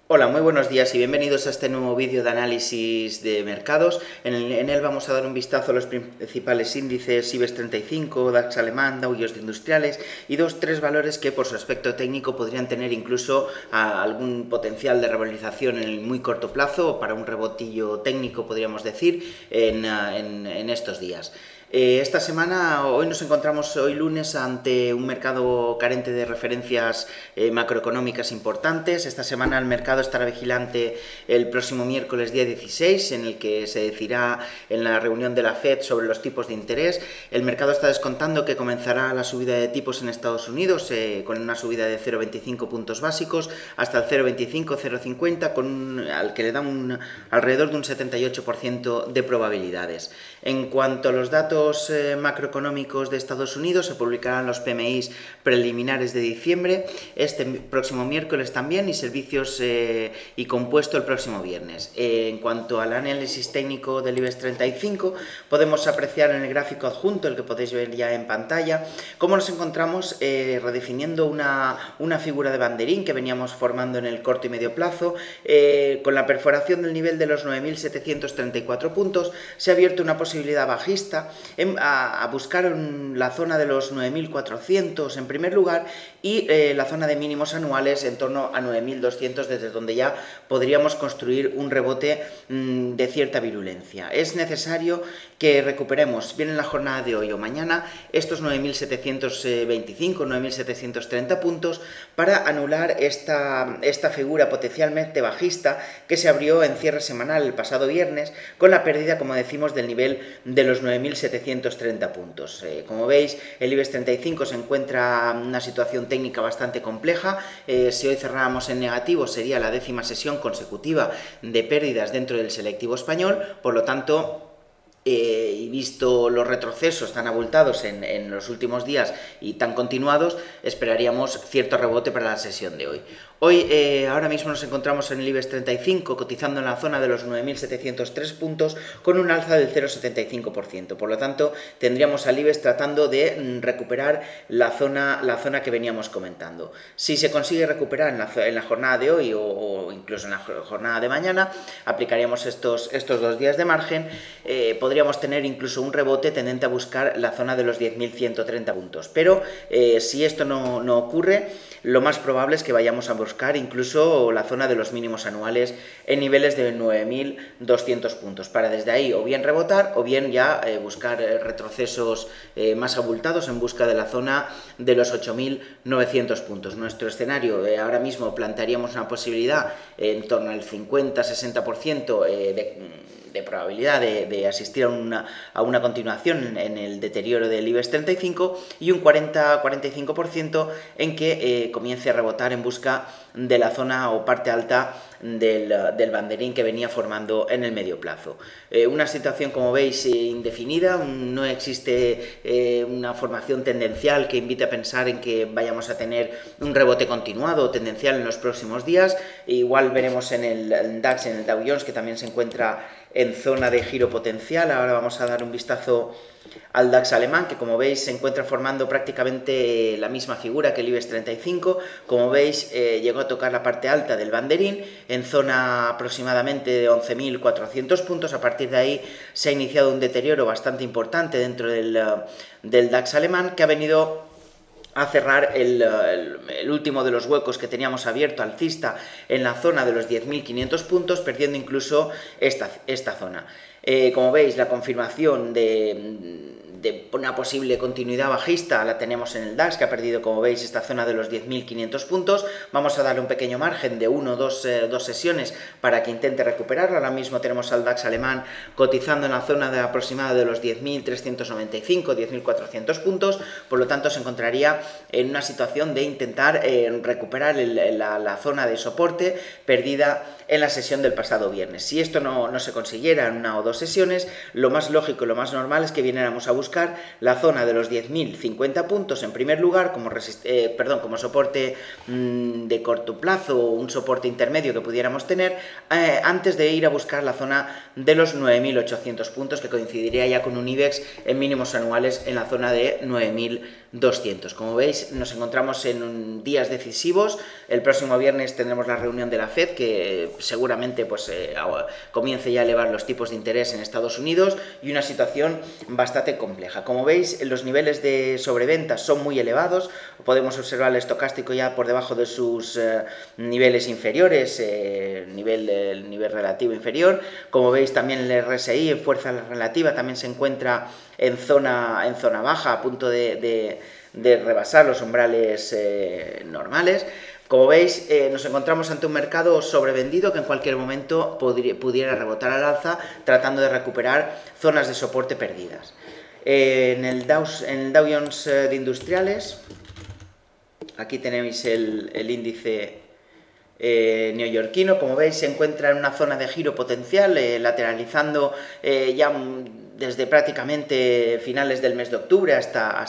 Hola, muy buenos días y bienvenidos a este nuevo vídeo de análisis de mercados. En él vamos a dar un vistazo a los principales índices IBEX 35, DAX alemán, Dow Jones de Industriales y tres valores que por su aspecto técnico podrían tener incluso algún potencial de revalorización en el muy corto plazo o para un rebotillo técnico, podríamos decir, en estos días. Esta semana, hoy nos encontramos, hoy lunes, ante un mercado carente de referencias macroeconómicas importantes. Esta semana el mercado estará vigilante el próximo miércoles día 16, en el que se decidirá en la reunión de la FED sobre los tipos de interés. El mercado está descontando que comenzará la subida de tipos en Estados Unidos con una subida de 0,25 puntos básicos hasta el 0,25-0,50, al que le da alrededor de un 78% de probabilidades. En cuanto a los datos macroeconómicos de Estados Unidos, se publicarán los PMIs preliminares de diciembre este próximo miércoles también, y servicios y compuesto el próximo viernes. En cuanto al análisis técnico del IBEX 35, podemos apreciar en el gráfico adjunto, el que podéis ver ya en pantalla, cómo nos encontramos redefiniendo una figura de banderín que veníamos formando en el corto y medio plazo. Con la perforación del nivel de los 9.734 puntos se ha abierto una posibilidad bajista a buscar la zona de los 9.400 en primer lugar y la zona de mínimos anuales en torno a 9.200, desde donde ya podríamos construir un rebote de cierta virulencia. Es necesario que recuperemos, bien en la jornada de hoy o mañana, estos 9.725, 9.730 puntos para anular esta figura potencialmente bajista que se abrió en cierre semanal el pasado viernes, con la pérdida, como decimos, del nivel de los 9.730 puntos. Como veis, el IBEX 35 se encuentra en una situación técnica bastante compleja. Si hoy cerráramos en negativo, sería la 10ª sesión consecutiva de pérdidas dentro del selectivo español. Por lo tanto, y visto los retrocesos tan abultados en los últimos días y tan continuados, esperaríamos cierto rebote para la sesión de hoy. Ahora mismo nos encontramos en el IBEX 35 cotizando en la zona de los 9.703 puntos con un alza del 0,75%. Por lo tanto, tendríamos al IBEX tratando de recuperar la zona que veníamos comentando. Si se consigue recuperar en la jornada de hoy o incluso en la jornada de mañana, aplicaríamos estos 2 días de margen. Podríamos tener incluso un rebote tendente a buscar la zona de los 10.130 puntos. Pero si esto no ocurre, lo más probable es que vayamos a buscar incluso la zona de los mínimos anuales en niveles de 9.200 puntos, para desde ahí o bien rebotar o bien ya buscar retrocesos más abultados en busca de la zona de los 8.900 puntos. Nuestro escenario ahora mismo plantearíamos una posibilidad en torno al 50-60% de probabilidad de asistir a una continuación en el deterioro del IBEX 35 y un 40-45% en que comience a rebotar en busca de la zona o parte alta del banderín que venía formando en el medio plazo. Una situación, como veis, indefinida. No existe una formación tendencial que invite a pensar en que vayamos a tener un rebote continuado o tendencial en los próximos días. Igual veremos en el DAX, en el Dow Jones, que también se encuentra en zona de giro potencial. Ahora vamos a dar un vistazo al DAX alemán, que como veis se encuentra formando prácticamente la misma figura que el IBEX 35. Como veis, llegó a tocar la parte alta del banderín en zona aproximadamente de 11.400 puntos. A partir de ahí se ha iniciado un deterioro bastante importante dentro del DAX alemán, que ha venido a cerrar el último de los huecos que teníamos abierto alcista en la zona de los 10.500 puntos, perdiendo incluso esta zona. Como veis, la confirmación de una posible continuidad bajista la tenemos en el DAX, que ha perdido, como veis, esta zona de los 10.500 puntos. Vamos a darle un pequeño margen de 1 o 2 sesiones para que intente recuperarlo. Ahora mismo tenemos al DAX alemán cotizando en la zona aproximada de los 10.395, 10.400 puntos. Por lo tanto, se encontraría en una situación de intentar recuperar la zona de soporte perdida en la sesión del pasado viernes. Si esto no se consiguiera en 1 o 2 sesiones, lo más lógico, lo más normal es que viniéramos a buscar buscar la zona de los 10.050 puntos en primer lugar como, como soporte de corto plazo, un soporte intermedio que pudiéramos tener, antes de ir a buscar la zona de los 9.800 puntos, que coincidiría ya con un IBEX en mínimos anuales en la zona de 9.200. Como veis, nos encontramos en días decisivos. El próximo viernes tendremos la reunión de la FED, que seguramente pues, comience ya a elevar los tipos de interés en Estados Unidos, y una situación bastante compleja. Como veis, los niveles de sobreventa son muy elevados. Podemos observar el estocástico ya por debajo de sus niveles inferiores, el nivel relativo inferior. Como veis, también el RSI en fuerza relativa también se encuentra en zona baja, a punto de rebasar los umbrales normales. Como veis, nos encontramos ante un mercado sobrevendido que en cualquier momento pudiera rebotar al alza, tratando de recuperar zonas de soporte perdidas. En el Dow Jones de industriales, aquí tenéis el índice neoyorquino. Como veis, se encuentra en una zona de giro potencial, lateralizando ya desde prácticamente finales del mes de octubre hasta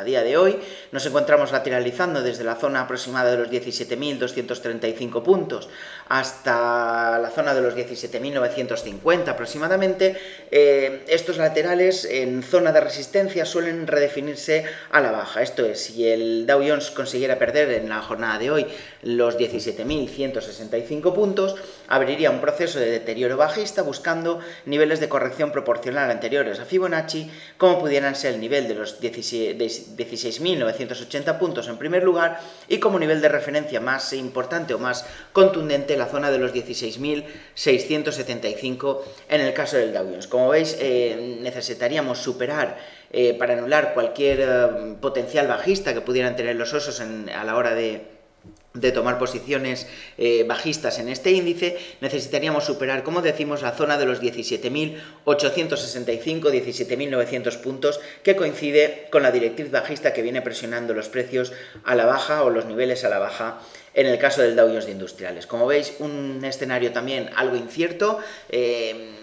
día de hoy. Nos encontramos lateralizando desde la zona aproximada de los 17.235 puntos hasta la zona de los 17.950 aproximadamente. Estos laterales en zona de resistencia suelen redefinirse a la baja. Esto es, si el Dow Jones consiguiera perder en la jornada de hoy los 17.165 puntos, abriría un proceso de deterioro bajista buscando niveles de corrección proporcional anteriores a Fibonacci, como pudieran ser el nivel de los 16.980 puntos en primer lugar, y como nivel de referencia más importante o más contundente la zona de los 16.675 en el caso del Dow Jones. Como veis, necesitaríamos superar para anular cualquier potencial bajista que pudieran tener los osos a la hora de tomar posiciones bajistas en este índice. Necesitaríamos superar, como decimos, la zona de los 17.865, 17.900 puntos, que coincide con la directriz bajista que viene presionando los precios a la baja o los niveles a la baja en el caso del Dow Jones de industriales. Como veis, un escenario también algo incierto,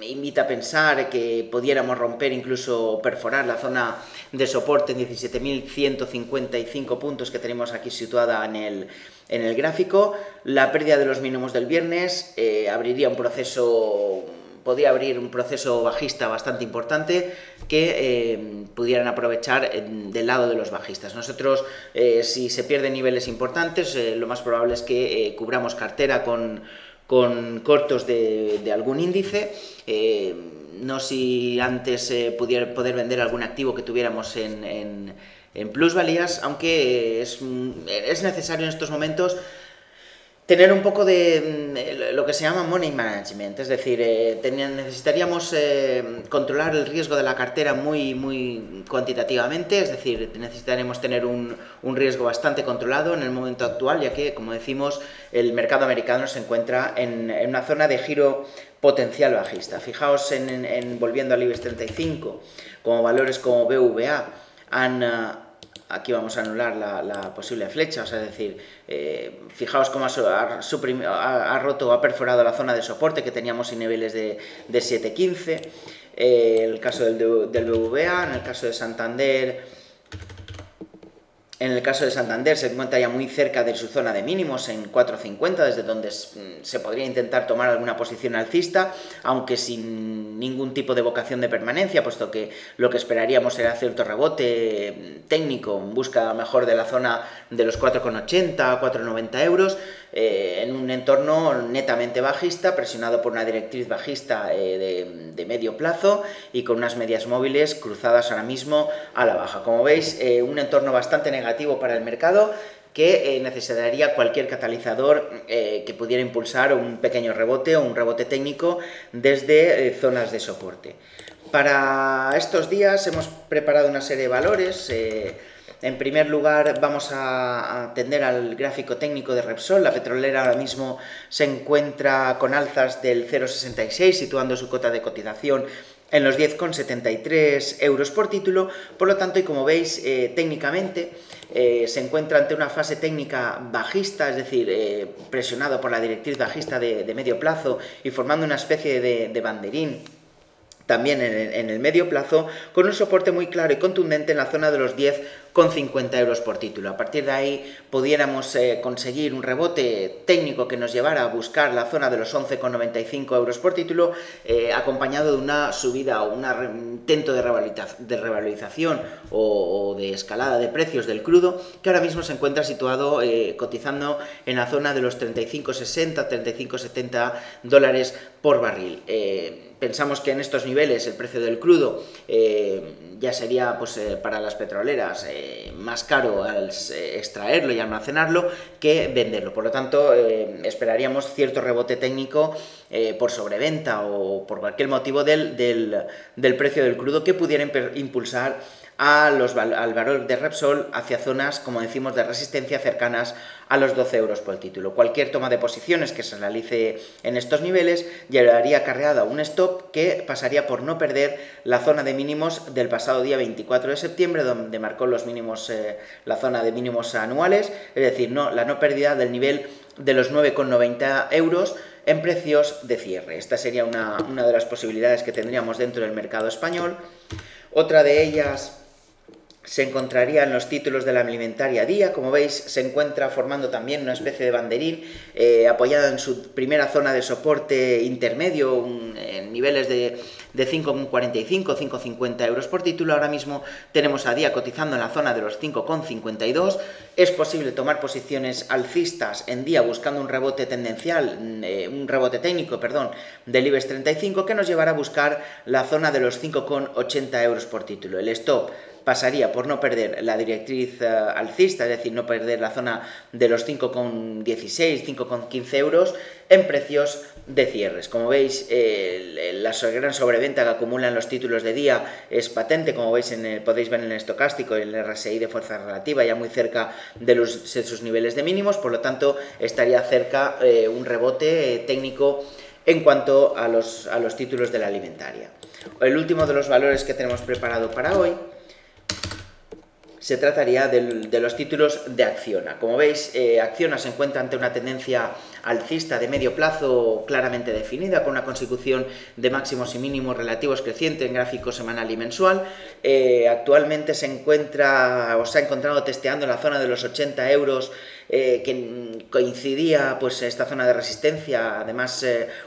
invita a pensar que pudiéramos romper, incluso perforar la zona de soporte en 17.155 puntos que tenemos aquí situada en el gráfico. La pérdida de los mínimos del viernes podría abrir un proceso bajista bastante importante que pudieran aprovechar del lado de los bajistas. Nosotros, si se pierden niveles importantes, lo más probable es que cubramos cartera con cortos de algún índice, no si antes poder vender algún activo que tuviéramos en plusvalías, aunque es necesario en estos momentos tener un poco de lo que se llama money management, es decir, necesitaríamos controlar el riesgo de la cartera muy cuantitativamente, es decir, necesitaremos tener un riesgo bastante controlado en el momento actual, ya que, como decimos, el mercado americano se encuentra en una zona de giro potencial bajista. Fijaos volviendo al IBEX 35, como valores como BVA aquí vamos a anular la posible flecha, o sea, es decir, fijaos cómo ha roto, ha perforado la zona de soporte que teníamos en niveles de 7.15, el caso del BVA, en el caso de Santander. En el caso de Santander se encuentra ya muy cerca de su zona de mínimos, en 4.50, desde donde se podría intentar tomar alguna posición alcista, aunque sin ningún tipo de vocación de permanencia, puesto que lo que esperaríamos era cierto rebote técnico en busca mejor de la zona de los 4,80, 4,90 euros, en un entorno netamente bajista, presionado por una directriz bajista de medio plazo y con unas medias móviles cruzadas ahora mismo a la baja. Como veis, un entorno bastante negativo para el mercado, que necesitaría cualquier catalizador que pudiera impulsar un pequeño rebote o un rebote técnico desde zonas de soporte. Para estos días hemos preparado una serie de valores. En primer lugar, vamos a atender al gráfico técnico de Repsol. La petrolera ahora mismo se encuentra con alzas del 0,66, situando su cota de cotización en los 10,73 euros por título. Por lo tanto, y como veis, técnicamente se encuentra ante una fase técnica bajista, es decir, presionado por la directriz bajista de medio plazo y formando una especie de banderín también en el medio plazo, con un soporte muy claro y contundente en la zona de los 10,50 euros por título. A partir de ahí pudiéramos conseguir un rebote técnico que nos llevara a buscar la zona de los 11,95 euros por título, acompañado de una subida o un intento de revalorización o de escalada de precios del crudo, que ahora mismo se encuentra situado cotizando en la zona de los 35,60, 35,70 dólares por barril. Pensamos que en estos niveles el precio del crudo ya sería pues, para las petroleras más caro al extraerlo y almacenarlo que venderlo. Por lo tanto, esperaríamos cierto rebote técnico por sobreventa o por cualquier motivo del precio del crudo que pudiera impulsar al valor de Repsol hacia zonas, como decimos, de resistencia cercanas a los 12 euros por título. Cualquier toma de posiciones que se realice en estos niveles llevaría acarreada un stop que pasaría por no perder la zona de mínimos del pasado día 24 de septiembre, donde marcó los mínimos, la zona de mínimos anuales, es decir, la no pérdida del nivel de los 9,90 euros en precios de cierre. Esta sería una de las posibilidades que tendríamos dentro del mercado español. Otra de ellas se encontraría en los títulos de la alimentaria Día. Como veis, se encuentra formando también una especie de banderín apoyada en su primera zona de soporte intermedio en niveles de 5,45, 5,50 euros por título. Ahora mismo tenemos a Día cotizando en la zona de los 5,52. Es posible tomar posiciones alcistas en Día buscando un rebote tendencial, un rebote técnico, perdón, del IBEX 35 que nos llevará a buscar la zona de los 5,80 euros por título. El stop pasaría por no perder la directriz alcista, es decir, no perder la zona de los 5,16, 5,15 euros en precios de cierres. Como veis, la gran sobreventa que acumulan los títulos de Día es patente, como veis, podéis ver en el estocástico y en el RSI de fuerza relativa, ya muy cerca de sus niveles de mínimos, por lo tanto, estaría cerca un rebote técnico en cuanto a los títulos de la alimentaria. El último de los valores que tenemos preparado para hoy se trataría de los títulos de Acciona. Como veis, Acciona se encuentra ante una tendencia alcista de medio plazo claramente definida, con una consecución de máximos y mínimos relativos creciente en gráfico semanal y mensual. Actualmente se ha encontrado testeando en la zona de los 80 euros, que coincidía pues esta zona de resistencia, además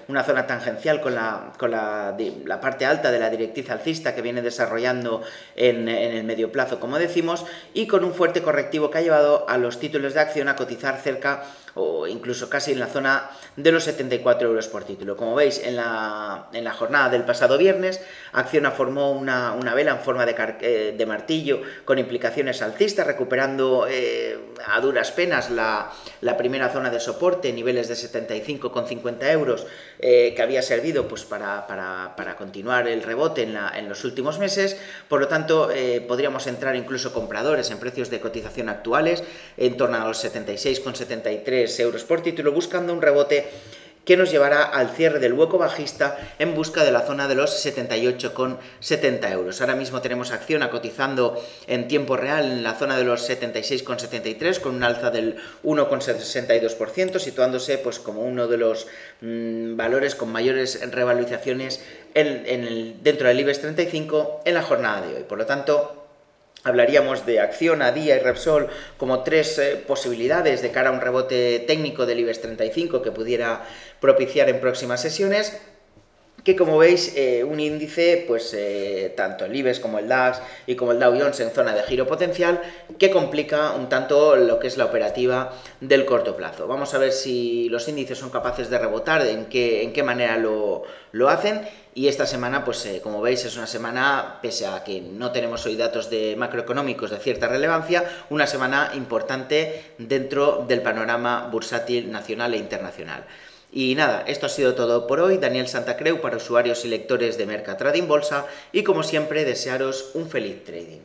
una zona tangencial con la parte alta de la directriz alcista que viene desarrollando en el medio plazo, como decimos, y con un fuerte correctivo que ha llevado a los títulos de Acciona a cotizar cerca o incluso casi en la zona de los 74 euros por título. Como veis, en la jornada del pasado viernes, Acciona formó una vela en forma de martillo con implicaciones alcistas, recuperando a duras penas la primera zona de soporte, niveles de 75,50 euros, que había servido pues, para continuar el rebote en los últimos meses. Por lo tanto, podríamos entrar incluso compradores en precios de cotización actuales, en torno a los 76,73 euros por título, buscando un rebote que nos llevará al cierre del hueco bajista en busca de la zona de los 78,70 euros. Ahora mismo tenemos Acciona cotizando en tiempo real en la zona de los 76,73 con un alza del 1,62%, situándose pues, como uno de los valores con mayores revalorizaciones dentro del IBEX 35 en la jornada de hoy. Por lo tanto, hablaríamos de Acciona, Día y Repsol como tres posibilidades de cara a un rebote técnico del IBEX 35 que pudiera propiciar en próximas sesiones, que como veis, un índice, pues tanto el IBEX como el DAX y como el Dow Jones en zona de giro potencial, que complica un tanto lo que es la operativa del corto plazo. Vamos a ver si los índices son capaces de rebotar, en qué manera lo hacen. Y esta semana, pues como veis, es una semana, pese a que no tenemos hoy datos macroeconómicos de cierta relevancia, una semana importante dentro del panorama bursátil nacional e internacional. Y nada, esto ha sido todo por hoy. Daniel Santacreu para usuarios y lectores de Mercatrading Bolsa y como siempre desearos un feliz trading.